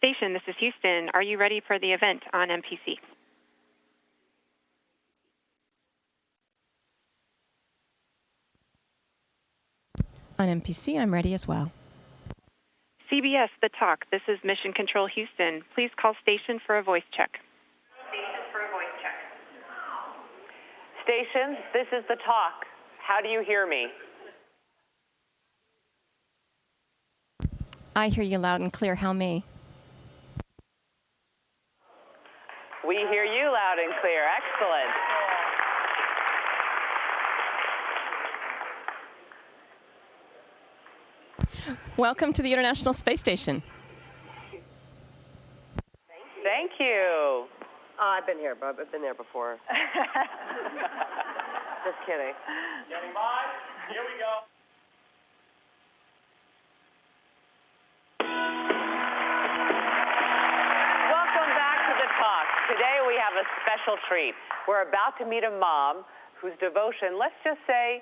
Station, this is Houston. Are you ready for the event on MPC? On MPC, I'm ready as well. CBS, The Talk. This is Mission Control Houston. Please call station for a voice check. Station, this is The Talk. How do you hear me? I hear you loud and clear. How may? We hear you loud and clear. Excellent. Welcome to the International Space Station. Thank you. I've been here, but I've been there before. Just kidding. Getting by. Here we go. Welcome back to The Talk. Today we have a special treat. We're about to meet a mom whose devotion, let's just say,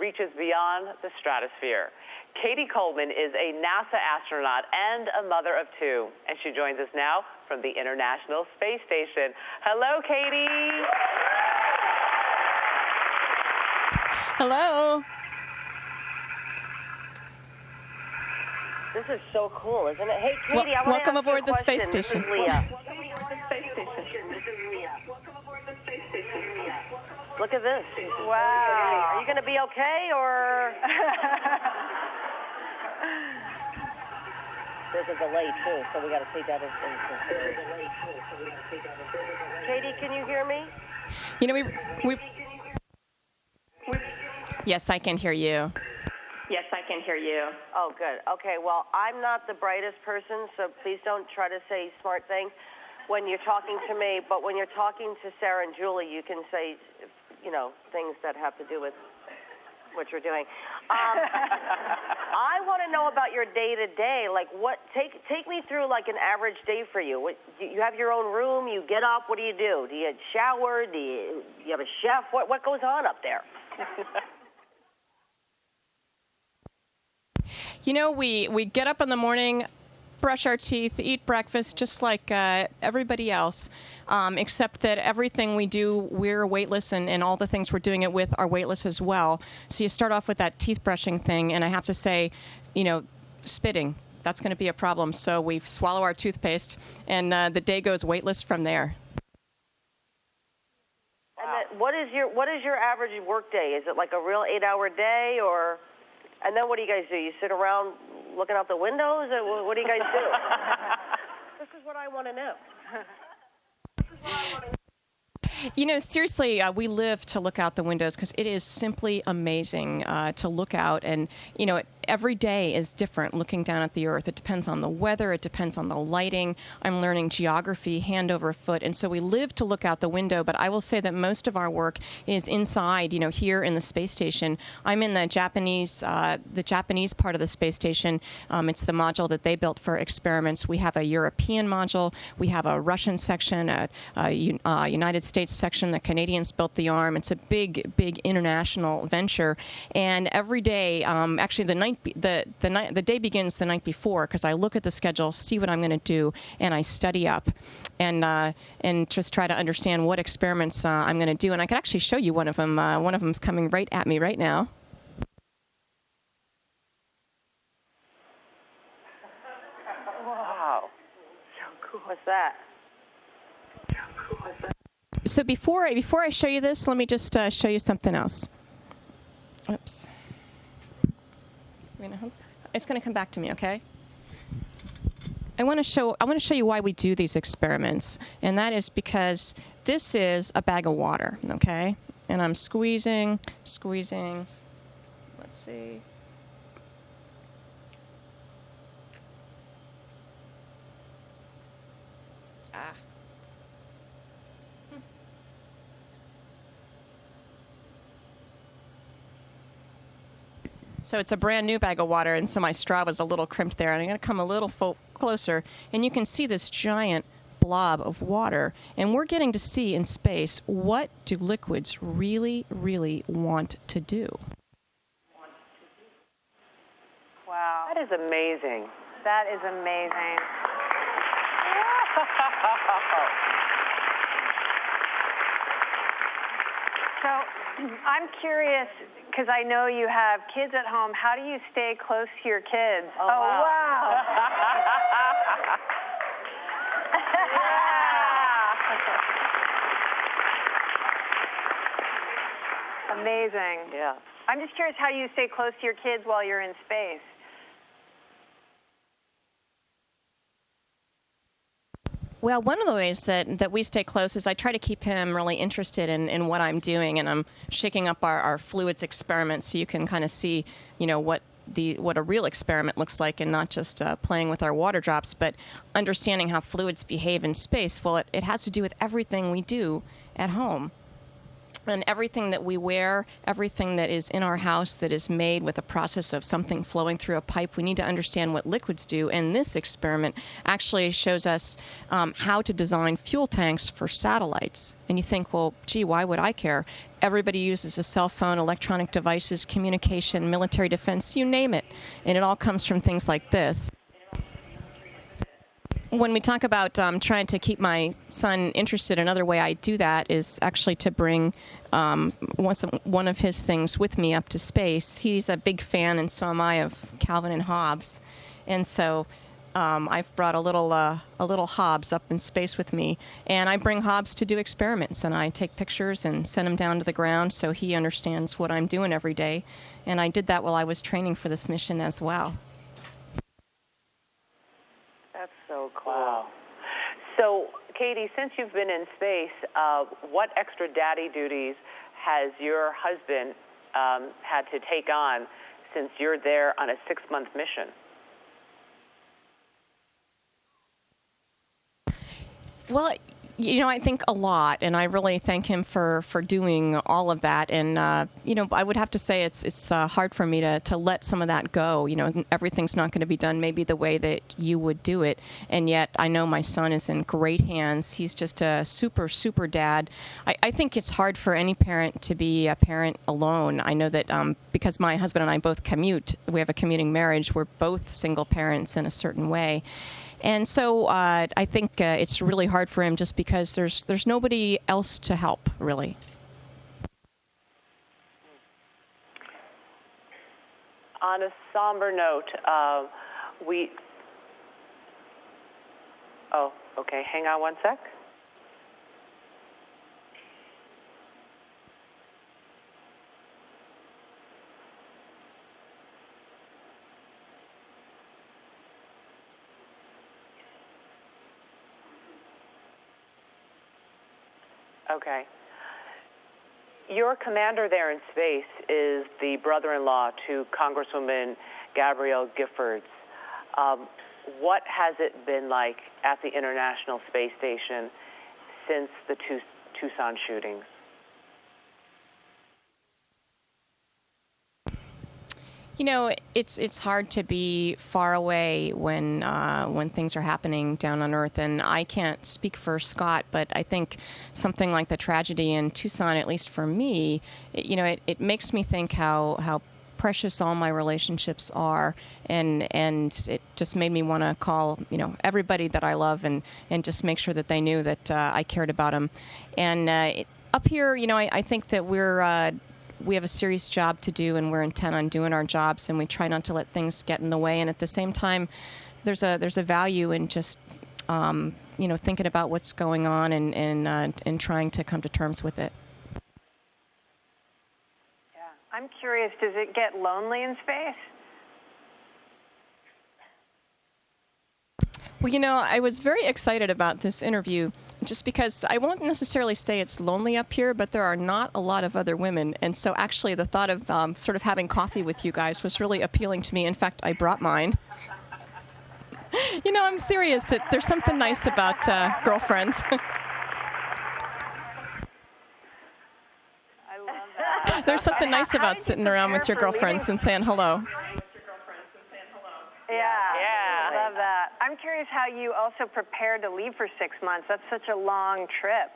reaches beyond the stratosphere. Cady Coleman is a NASA astronaut and a mother of two, and she joins us now from the International Space Station. Hello, Cady. Hello. This is so cool, isn't it? Hey, Cady, I want welcome to ask aboard you a the space question. station. This is Leah. Look at this. Wow. Are you going to be okay, or? There's a delay, too, so we got to take that into consideration. Cady, can you hear me? You know, we Yes, I can hear you. Yes, I can hear you. Oh, good. Okay, well, I'm not the brightest person, so please don't try to say smart things when you're talking to me, but when you're talking to Sarah and Julie, you can say, you know, things that have to do with what you're doing. I want to know about your day-to-day. Like, take me through, like, an average day for you. You have your own room, you get up, what do you do? Do you shower? Do you have a chef? What goes on up there? You know, we get up in the morning, brush our teeth, eat breakfast, just like everybody else, except that everything we do, we're weightless, and all the things we're doing it with are weightless as well. So you start off with that teeth brushing thing, and I have to say, you know, spitting, that's going to be a problem. So we swallow our toothpaste, and the day goes weightless from there. And then what is your average work day? Is it like a real 8-hour day, or? And then what do you guys do? You sit around looking out the windows? Or what do you guys do? This is what I want to know. You know, seriously, we live to look out the windows because it is simply amazing to look out. And, you know, every day is different looking down at the Earth. It depends on the weather. It depends on the lighting. I'm learning geography hand over foot. And so we live to look out the window. But I will say that most of our work is inside, you know, here in the space station. I'm in the Japanese part of the space station. It's the module that they built for experiments. We have a European module. We have a Russian section, a United States section. The Canadians built the arm. It's a big, big international venture. And every day, actually the day begins the night before, because I look at the schedule, see what I'm going to do, and I study up, and just try to understand what experiments I'm going to do. And I can actually show you one of them. One of them's coming right at me right now. Wow. So cool. What's that? So before I show you this, let me just show you something else. Oops. It's going to come back to me, okay? I want to show you why we do these experiments, and that is because this is a bag of water, okay? And I'm squeezing. Let's see. So it's a brand new bag of water, and so my straw was a little crimped there. And I'm going to come a little closer, and you can see this giant blob of water. And we're getting to see in space, what do liquids really, really want to do? Wow. That is amazing. That is amazing. So I'm curious, because I know you have kids at home, how do you stay close to your kids? Oh, wow. Amazing. Yeah. I'm just curious how you stay close to your kids while you're in space. Well, one of the ways that we stay close is I try to keep him really interested in what I'm doing, and I'm shaking up our fluids experiment so you can kind of see, what a real experiment looks like, and not just playing with our water drops, but understanding how fluids behave in space. Well, it has to do with everything we do at home. And everything that we wear, everything that is in our house that is made with a process of something flowing through a pipe, we need to understand what liquids do. And this experiment actually shows us how to design fuel tanks for satellites. And you think, well, gee, why would I care? Everybody uses a cell phone, electronic devices, communication, military defense, you name it. And it all comes from things like this. When we talk about trying to keep my son interested, another way I do that is actually to bring one of his things with me up to space. He's a big fan, and so am I, of Calvin and Hobbes. And so I've brought a little Hobbes up in space with me, and I bring Hobbes to do experiments, and I take pictures and send him down to the ground so he understands what I'm doing every day. And I did that while I was training for this mission as well. That's so cool. Wow. So, Cady, since you've been in space, what extra daddy duties has your husband had to take on since you're there on a 6-month mission? Well, I think a lot, and I really thank him for doing all of that. And, I would have to say it's hard for me to let some of that go. Everything's not going to be done maybe the way that you would do it. And yet I know my son is in great hands. He's just a super, super dad. I think it's hard for any parent to be a parent alone. I know that because my husband and I both commute, we have a commuting marriage, we're both single parents in a certain way. And so I think it's really hard for him just because there's nobody else to help, really. On a somber note, oh, okay, hang on one sec. Okay. Your commander there in space is the brother-in-law to Congresswoman Gabrielle Giffords. What has it been like at the International Space Station since the Tucson shootings? It's hard to be far away when things are happening down on Earth, and I can't speak for Scott, but I think something like the tragedy in Tucson, at least for me, it makes me think how precious all my relationships are, and it just made me want to call everybody that I love and just make sure that they knew that I cared about them. And up here, I think that we have a serious job to do, and we're intent on doing our jobs, and we try not to let things get in the way. And at the same time, there's a value in just thinking about what's going on and trying to come to terms with it. Yeah, I'm curious. Does it get lonely in space? Well, I was very excited about this interview just because I won't necessarily say it's lonely up here, but there are not a lot of other women. And so actually the thought of sort of having coffee with you guys was really appealing to me. In fact, I brought mine. I'm serious. There's something nice about girlfriends. I love that. There's something nice about sitting around with your girlfriends and saying hello. Yeah, love that. I'm curious how you also prepared to leave for 6 months. That's such a long trip.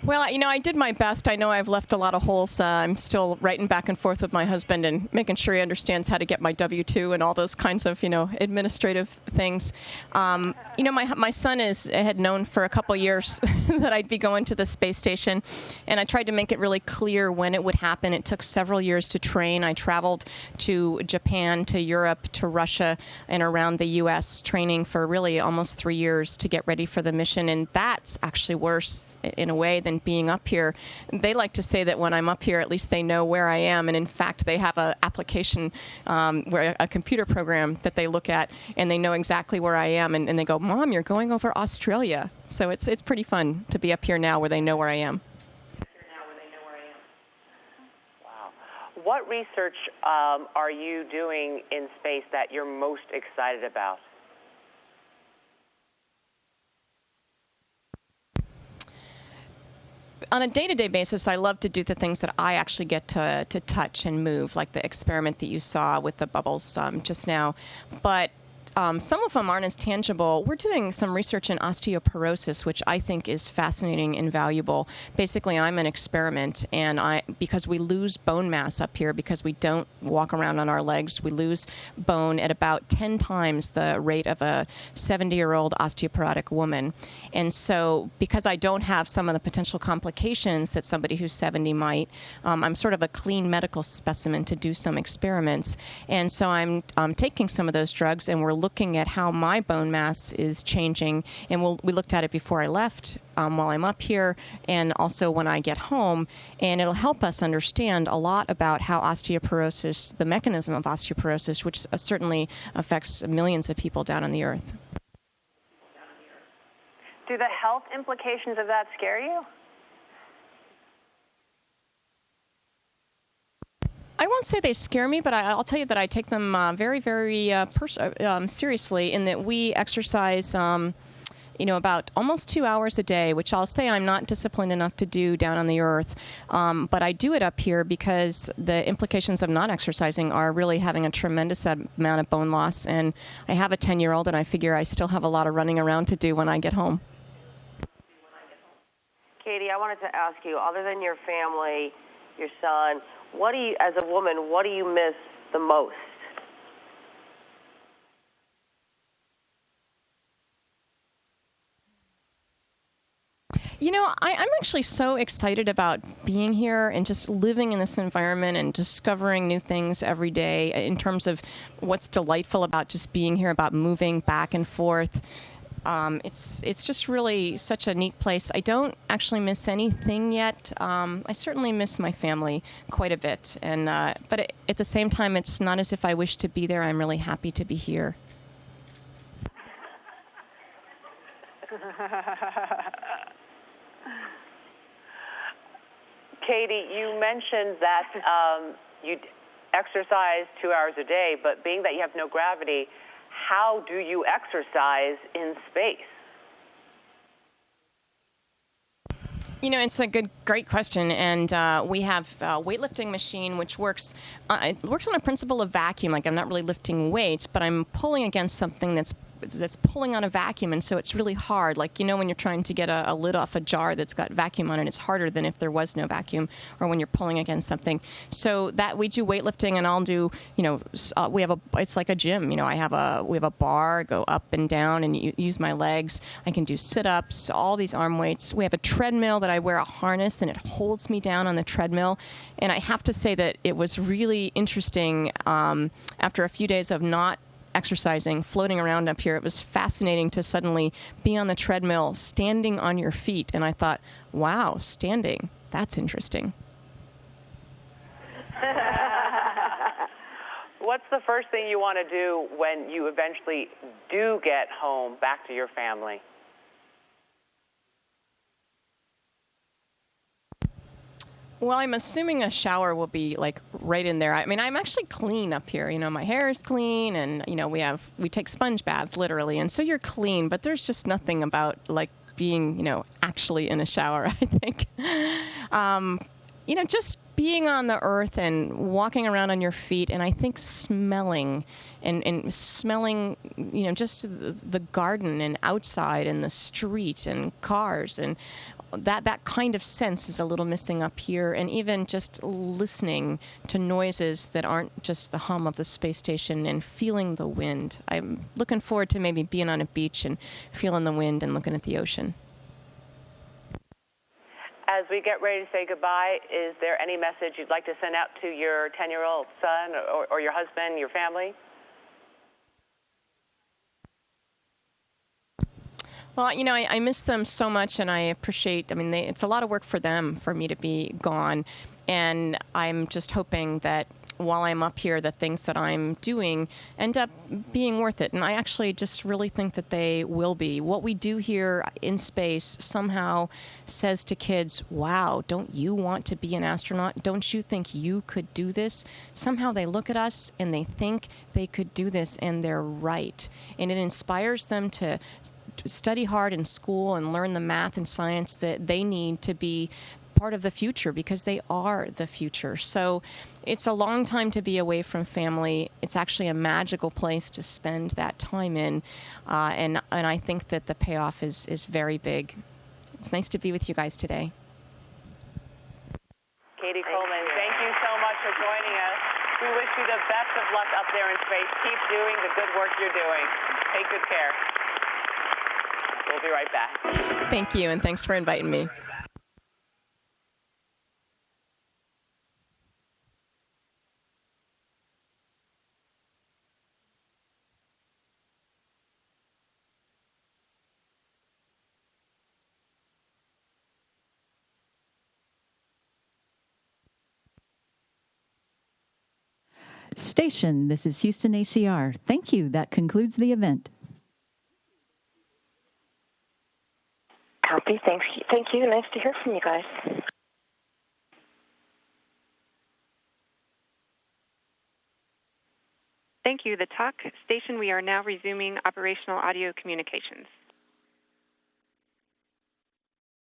Well, I did my best. I know I've left a lot of holes. I'm still writing back and forth with my husband and making sure he understands how to get my W-2 and all those kinds of, administrative things. My son had known for a couple years that I'd be going to the space station, and I tried to make it really clear when it would happen. It took several years to train. I traveled to Japan, to Europe, to Russia, and around the U.S., training for really almost 3 years to get ready for the mission, and that's actually worse in a way than being up here. They like to say that when I'm up here, at least they know where I am, and in fact, they have an application, where a computer program that they look at, and they know exactly where I am, and they go, "Mom, you're going over Australia." So it's pretty fun to be up here now where they know where I am. Wow. What research are you doing in space that you're most excited about? On a day-to-day basis, I love to do the things that I actually get to touch and move, like the experiment that you saw with the bubbles just now. But some of them aren't as tangible. We're doing some research in osteoporosis, which I think is fascinating and valuable. Basically, I'm an experiment, and because we lose bone mass up here, because we don't walk around on our legs, we lose bone at about 10 times the rate of a 70-year-old osteoporotic woman. And so, because I don't have some of the potential complications that somebody who's 70 might, I'm sort of a clean medical specimen to do some experiments. And so I'm taking some of those drugs, and we're looking at how my bone mass is changing, and we looked at it before I left, while I'm up here, and also when I get home, and it'll help us understand a lot about how osteoporosis, the mechanism of osteoporosis, which certainly affects millions of people down on the Earth. Do the health implications of that scare you? I won't say they scare me, but I'll tell you that I take them very, very seriously, in that we exercise, about almost 2 hours a day, which I'll say I'm not disciplined enough to do down on the Earth. But I do it up here because the implications of not exercising are really having a tremendous amount of bone loss. And I have a 10-year-old, and I figure I still have a lot of running around to do when I get home. Cady, I wanted to ask you, other than your family, your son, as a woman, what do you miss the most? I'm actually so excited about being here and just living in this environment and discovering new things every day in terms of what's delightful about just being here, about moving back and forth. It's just really such a neat place. I don't actually miss anything yet. I certainly miss my family quite a bit, but at the same time, it's not as if I wish to be there. I'm really happy to be here. Cady, you mentioned that you exercise 2 hours a day, but being that you have no gravity, how do you exercise in space? It's a great question, and we have a weightlifting machine which works. It works on a principle of vacuum. Like, I'm not really lifting weights, but I'm pulling against something that's pulling on a vacuum, and so it's really hard. Like, when you're trying to get a lid off a jar that's got vacuum on it, it's harder than if there was no vacuum, or when you're pulling against something. So that we do weightlifting, and I'll do, it's like a gym. We have a bar, go up and down, and use my legs. I can do sit-ups, all these arm weights. We have a treadmill that I wear a harness, and it holds me down on the treadmill. And I have to say that it was really interesting after a few days of not exercising, floating around up here. It was fascinating to suddenly be on the treadmill, standing on your feet. And I thought, wow, standing, that's interesting. What's the first thing you want to do when you eventually do get home, back to your family? Well, I'm assuming a shower will be like right in there. I mean, I'm actually clean up here. My hair is clean, and we take sponge baths literally, and so you're clean. But there's just nothing about like being actually in a shower. I think, just being on the Earth and walking around on your feet, and I think smelling and smelling, just the garden and outside and the street and cars and that kind of sense is a little missing up here, and even just listening to noises that aren't just the hum of the space station and feeling the wind. I'm looking forward to maybe being on a beach and feeling the wind and looking at the ocean. As we get ready to say goodbye, is there any message you'd like to send out to your 10-year-old son or your husband, your family? Well, I miss them so much, and I appreciate, it's a lot of work for them, for me to be gone. And I'm just hoping that while I'm up here, the things that I'm doing end up being worth it. And I actually just really think that they will be. What we do here in space somehow says to kids, wow, don't you want to be an astronaut? Don't you think you could do this? Somehow they look at us and they think they could do this, and they're right. And it inspires them to study hard in school and learn the math and science that they need to be part of the future, because they are the future. So it's a long time to be away from family. It's actually a magical place to spend that time in, and I think that the payoff is very big. It's nice to be with you guys today. Cady Coleman, thank you so much for joining us. We wish you the best of luck up there in space. Keep doing the good work you're doing. Take good care. We'll be right back. Thank you, and thanks for inviting me. Station, this is Houston ACR. Thank you. That concludes the event. Copy. Thank you. Nice to hear from you guys. Thank you. The talk station, we are now resuming operational audio communications.